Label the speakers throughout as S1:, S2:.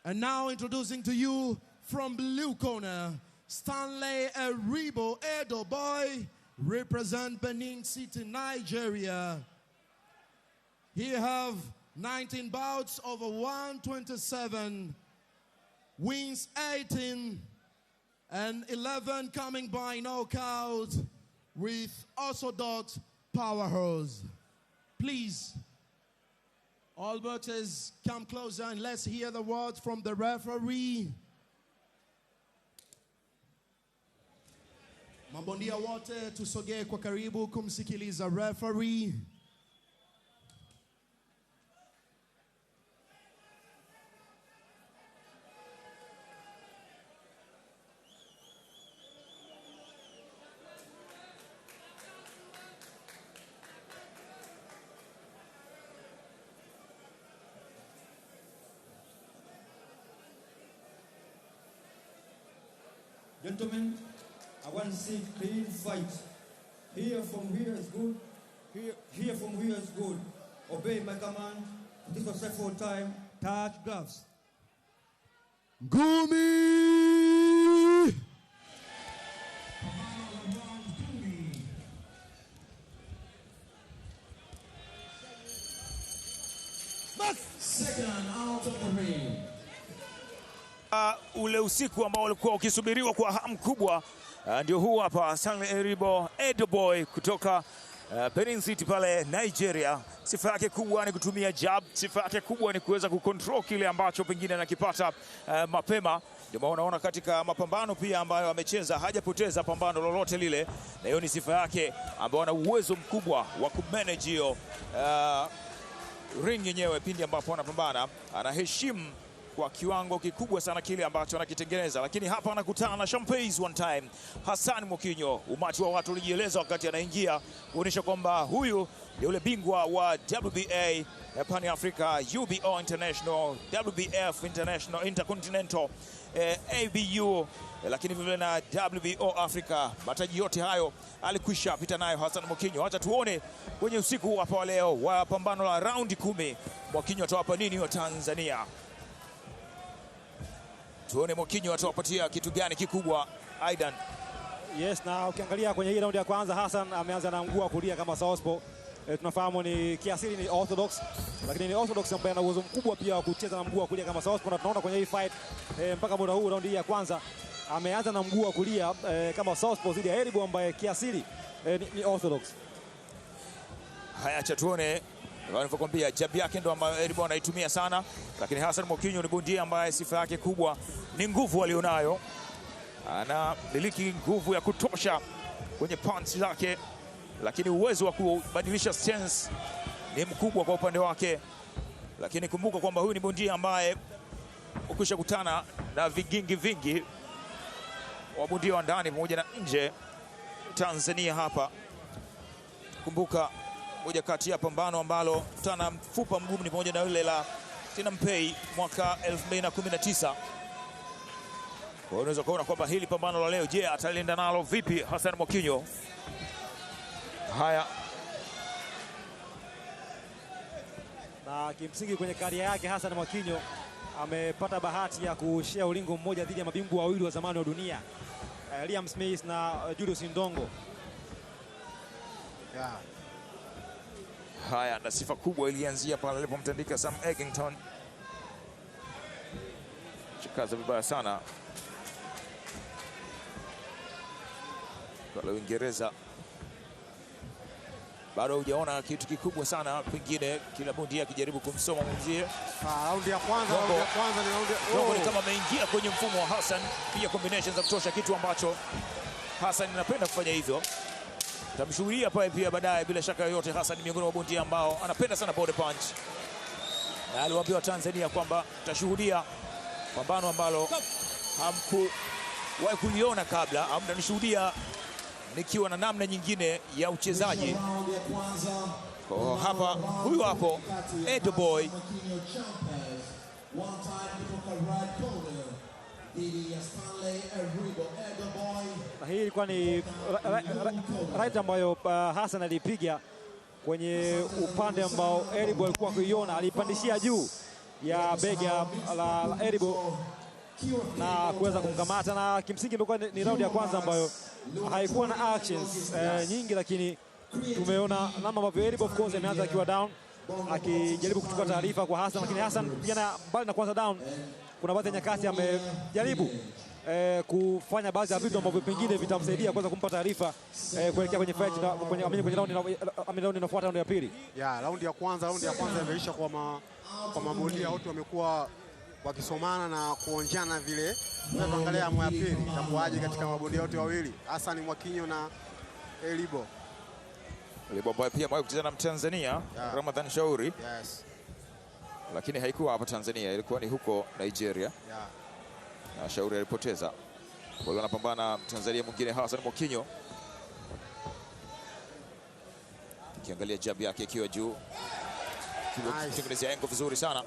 S1: And now introducing to you from blue corner, Stanley Eribo Edo Boy, represent Benin City, Nigeria. He have 19 bouts over 127, wins 18, and 11 coming by knockout with orthodox powerhouse. Please, all boxers come closer and let's hear the words from the referee. Mabondia wote tusogee kwa karibu kumsikiliza referee.
S2: Gentlemen, I want to see clean fight. Here from here is good. Here from here is good. Obey my command. Disrespectful time. Touch gloves.
S1: Gumi!
S3: Second out of the ring.
S4: Ule usiku ambao ulikuwa ukisubiriwa kwa hamu kubwa ndio huu hapa. Stanley Eribo Edo Boy kutoka Benin City pale Nigeria. Sifa yake kubwa ni kutumia jab, sifa yake kubwa ni kuweza kucontrol kile ambacho pengine anakipata mapema. Ndio unaona katika mapambano pia ambayo amecheza hajapoteza pambano lolote lile, na hiyo ni sifa yake ambayo ana uwezo mkubwa wa kumanage hiyo ring yenyewe pindi ambapo anapambana. Anaheshimu kwa kiwango kikubwa sana kile ambacho anakitengeneza, lakini hapa anakutana na Champais one time. Hassan Mwakinyo, umati wa watu ulijieleza wakati anaingia kuonyesha kwamba huyu ni ule bingwa wa WBA, Pan Africa, UBO International, WBF International, Intercontinental, ABU, lakini vile na WBO Africa. Mataji yote hayo alikwisha pita nayo Hassan Mwakinyo. Hata tuone kwenye usiku hapa wa leo wa pambano la raundi 10, Mwakinyo atawapa nini wa Tanzania? Tuone Mwakinyo atawapatia kitu gani kikubwa. Aidan.
S5: Yes, na ukiangalia kwenye hii raundi ya kwanza Hassan ameanza na mguu wa kulia kama southpaw. Tunafahamu ni kiasili ni orthodox, lakini ni orthodox ambaye ana uwezo mkubwa pia wa kucheza na mguu wa kulia kama southpaw, na tunaona kwenye hii fight mpaka muda huu raundi ya kwanza ameanza na mguu wa kulia kama southpaw dhidi ya Eribo ambaye kiasili ni orthodox.
S4: Haya, acha tuone. Nilivyokuambia jab yake ndo ambayo Eribo anaitumia sana, lakini Hassan Mwakinyo ni bondia ambaye sifa yake kubwa ni nguvu alionayo. Anamiliki nguvu ya kutosha kwenye punch zake, lakini uwezo wa kubadilisha stance ni mkubwa kwa upande wake. Lakini kumbuka kwamba huyu ni bondia ambaye ukisha kutana na vigingi vingi wa bondia wa ndani pamoja na nje Tanzania hapa. Kumbuka moja kati ya pambano ambalo tana mfupa mgumu ni pamoja na yule la Tina Mpei mwaka 2019. Kwa unaweza kuona kwamba hili pambano la leo, je, atalinda nalo vipi Hassan Mwakinyo? Haya,
S5: na kimsingi kwenye karia yake Hassan Mwakinyo amepata bahati ya kushare ulingo mmoja dhidi ya mabingwa wawili wa zamani wa dunia, Liam Smith na Julius Indongo.
S4: Haya, na sifa kubwa ilianzia pale alipomtandika Sam Eggington. Chikaza vibaya sana kwa Uingereza. Bado hujaona kitu kikubwa sana, pengine kila bondia akijaribu kumsoma mwenzie.
S6: Raundi ya kwanza ni
S4: raundi kama ameingia kwenye mfumo wa Hassan, pia combinations za kutosha, kitu ambacho Hassan anapenda kufanya hivyo. Tamshuhudia pale pia baadaye, bila shaka yoyote. Hassan miongoni mwa bondia ambao anapenda sana body punch, na aliwaambia Tanzania kwamba tutashuhudia pambano ambalo hamkuwahi kuliona kabla, au mtanishuhudia nikiwa na namna nyingine ya uchezaji. Kwa hapa, huyu hapo Edo Boy.
S5: Na hii ilikuwa ni right ambayo Hassan alipiga kwenye upande ambao Eribo alikuwa kuiona, alipandishia juu ya bega la Eribo na kuweza kumkamata, na kimsingi ndio ni raundi ya kwanza ambayo haikuwa na actions nyingi, lakini tumeona namna ambavyo Eribo of course ameanza akiwa down akijaribu kuchukua taarifa kwa Hassan, lakini Hassan pia mbali na kwanza down, kuna baadhi ya nyakati amejaribu kufanya baadhi ya vitu ambavyo pengine vitamsaidia kuweza kumpa taarifa kuelekea kwenye fight kwenye raundi inafuata, raundi ya pili.
S3: Raundi ya kwanza imeisha kwa mabondia wote wamekuwa wakisomana na kuonjana vile. Tunaangalia amu ya pili itakuwaje katika mabondia wote wawili, Hassan Mwakinyo na Eribo.
S4: Eribo ambaye pia amewahi kucheza na Mtanzania Ramadhan Shauri.
S3: Yes.
S4: Lakini haikuwa hapa Tanzania, ilikuwa ni huko Nigeria. Na Shauri alipoteza. Kwa hiyo anapambana Mtanzania mwingine Hassan Mwakinyo. Ukiangalia jab yake ikiwa juu. Kitengenezea engo vizuri sana.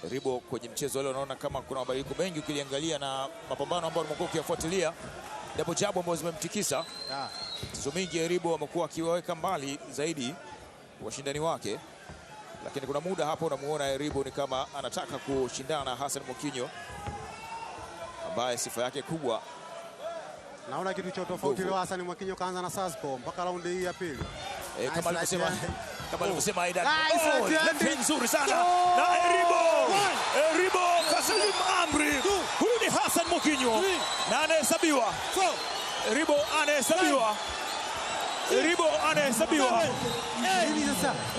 S4: Eribo kwenye mchezo leo unaona kama kuna mabadiliko mengi ukiliangalia na mapambano ambayo umekuwa ukiyafuatilia. Double jab ambazo zimemtikisa. Mchezo mingi Eribo amekuwa akiwaweka mbali zaidi washindani wake. Lakini kuna muda hapo unamuona Eribo ni kama anataka kushindana na Hassan Mwakinyo ambaye sifa yake kubwa.
S3: Naona kitu cha tofauti leo, Hassan Mwakinyo kaanza na Saspo mpaka raundi hii ya pili.
S4: Kama alivyosema Aidan. Nzuri sana. Na Eribo Kasalim Amri. Huyu ni Hassan Mwakinyo na anahesabiwa. Eribo anahesabiwa.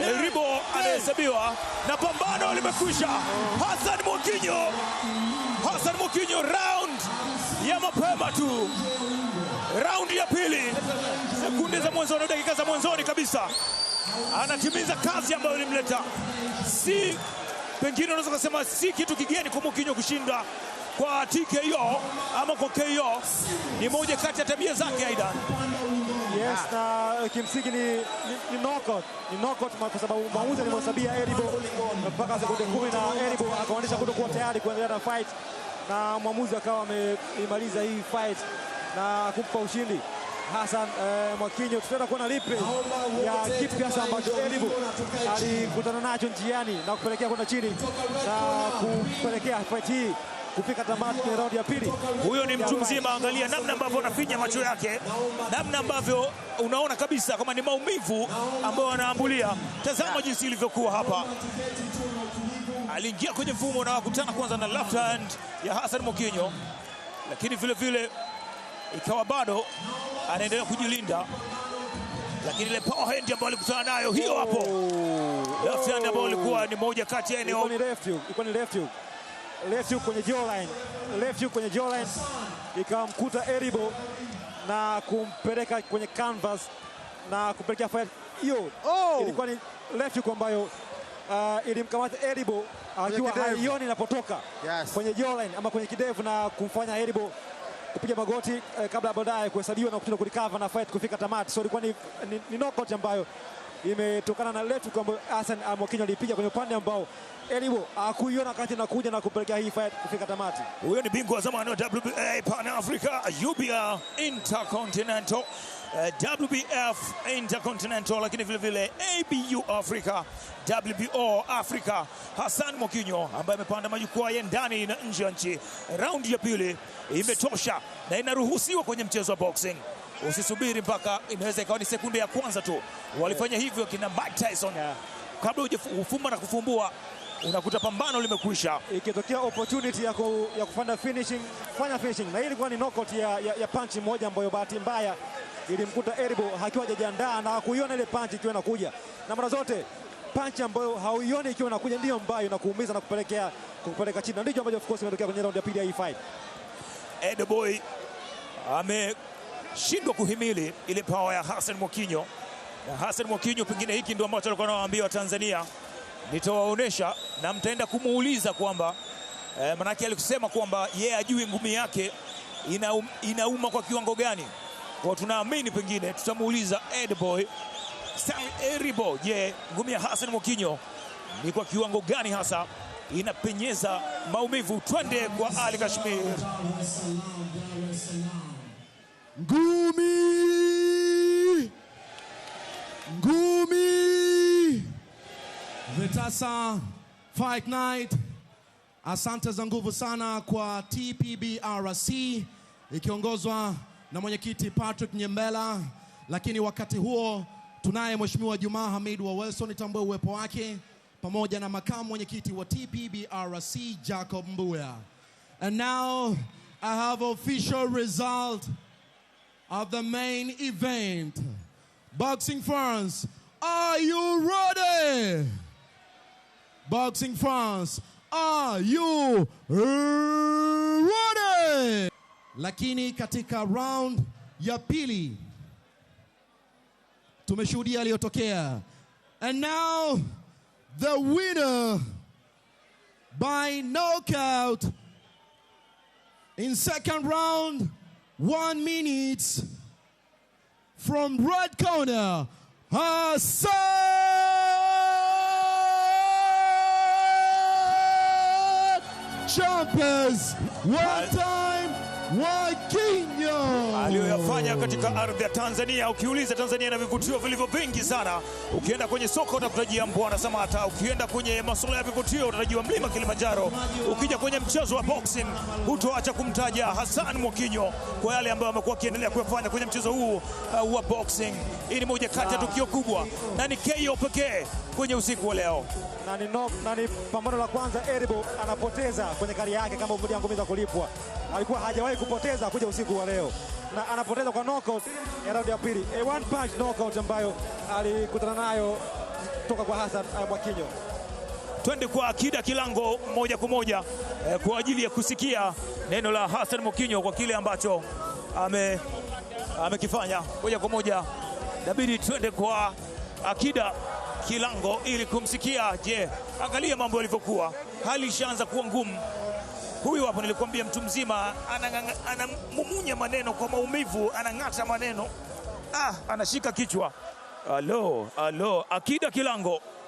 S4: Eribo anahesabiwa na pambano limekwisha. Hassan Mwakinyo round ya mapema tu. Round ya pili, sekunde za mwanzoni, dakika za mwanzoni kabisa, anatimiza kazi ambayo ilimleta. Si pengine unaweza kusema si kitu kigeni kwa Mwakinyo kushinda kwa TKO ama kwa KO, ni moja kati ya tabia zake Aidan.
S5: Yes, na kimsingi ni knockout kwa sababu maamuzi alimhesabia Eribo mpaka sekunde 10 na Eribo akaonyesha kutokuwa tayari kuendelea na fight, na mwamuzi akawa ameimaliza hii fight na kumpa ushindi Hassan Mwakinyo. Tutaenda kuona replay ya kitu hasa ambacho Eribo alikutana nacho njiani na kupelekea kwenda chini na kupelekea fight hii kufika tamati kwenye raundi ya pili.
S4: Huyo ni mtu mzima, angalia namna ambavyo anafinya macho yake, namna ambavyo unaona kabisa kama ni maumivu ambayo anaambulia. Tazama jinsi ilivyokuwa hapa. Aliingia kwenye mfumo na wakutana kwanza na left hand ya Hassan Mwakinyo, lakini vile vile ikawa bado anaendelea kujilinda, lakini ile power hand ambayo alikutana nayo hiyo hapo, left hand ambayo ilikuwa ni moja kati ya eneo,
S5: ilikuwa ni left hook kwenye jawline, ikamkuta Eribo na kumpeleka kwenye canvas na kupelekea fight hiyo. Ilikuwa ni left hook ambayo ilimkamata Eribo akiwa haioni inapotoka kwenye jawline ama kwenye kidevu na kumfanya Eribo kupiga magoti kabla baadaye kuhesabiwa na kutinda kurecover na fight kufika tamati. So ilikuwa ni knockout ambayo imetokana na left hook ambayo Hassan Mwakinyo alipiga kwenye upande ambao Eribo hakuiona kati na kuja na kupelekea hii fight kufika tamati.
S4: Huyo ni bingwa wa zamani wa WBA Pan Africa, UBA Intercontinental, WBF Intercontinental, lakini vile vile ABU Africa, WBO Africa, Hassan Mwakinyo ambaye amepanda majukwaa ya ndani na nje ya nchi. Raundi ya pili imetosha na inaruhusiwa kwenye mchezo wa boxing. Usisubiri mpaka inaweza ikawa ni sekunde ya kwanza tu. Walifanya hivyo kina Mike Tyson. Kabla hujafumba na kufumbua unakuta pambano limekwisha.
S5: Ikitokea opportunity ya kufanya finishing, fanya finishing. Na hii ilikuwa ni knockout ya punch moja ambayo bahati mbaya ilimkuta Eribo hakiwa hajajiandaa na kuiona ile punch ikiwa inakuja. Na mara zote punch ambayo hauioni ikiwa inakuja ndio ambayo inakuumiza na kupeleka chini. Ndicho ambacho of course imetokea kwenye round ya pili ya hii fight.
S4: Edboy ameshindwa kuhimili ile power ya Hassan Mwakinyo. Na Hassan Mwakinyo pengine hiki ndio ambacho alikuwa anawaambia wa Tanzania, nitawaonesha na mtaenda kumuuliza kwamba manake alikusema kwamba yeye ajui ngumi yake inauma kwa kiwango gani. Kwa tunaamini pengine tutamuuliza Edboy Eribo, je, ngumi ya Hassan Mwakinyo ni kwa kiwango gani hasa inapenyeza maumivu? Twende kwa Ali Kashmir.
S1: Ngumi Vitasa Fight Night. Asante za nguvu sana kwa TPBRC ikiongozwa na mwenyekiti Patrick Nyembela, lakini wakati huo tunaye Mheshimiwa Juma Hamid wa Wilson, nitambue uwepo wake, pamoja na makamu mwenyekiti wa TPBRC Jacob Mbuya. And now I have official result of the main event. Boxing France, are you ready? Boxing France, are you ready? Lakini katika round ya pili tumeshuhudia aliyotokea. And now the winner by knockout in second round, 1 minute, from red corner, Hassan Champions, one time Mwakinyo.
S4: Aliyoyafanya katika ardhi ya Tanzania, ukiuliza Tanzania na vivutio vilivyo vingi sana. Ukienda kwenye soko utakutajia Mbwana Samata, ukienda kwenye masuala ya vivutio utatajia mlima Kilimanjaro, ukija kwenye mchezo wa boxing hutoacha kumtaja Hassan Mwakinyo kwa yale ambayo amekuwa akiendelea kuyafanya kwenye mchezo huu wa boxing. Hii ni moja kati ya tukio kubwa na ni KO pekee kwenye usiku wa leo.
S5: Na ni pambano la kwanza Eribo anapoteza kwenye kari yake kama umoja ngumi za kulipwa. Alikuwa hajawahi kupoteza kuja usiku wa leo, na anapoteza kwa knockout ya raundi ya pili, a one punch knockout ambayo alikutana nayo toka kwa Hassan Mwakinyo.
S4: Twende kwa Akida Kilango moja kwa moja kwa ajili ya kusikia neno la Hassan Mwakinyo kwa kile ambacho amekifanya. Moja kwa moja inabidi twende kwa Akida Kilango ili kumsikia. Je, angalia mambo yalivyokuwa, hali ishaanza kuwa ngumu. Huyu hapo nilikwambia mtu mzima anamumunya maneno kwa maumivu, anang'ata maneno, anashika kichwa. Alo, Akida Kilango.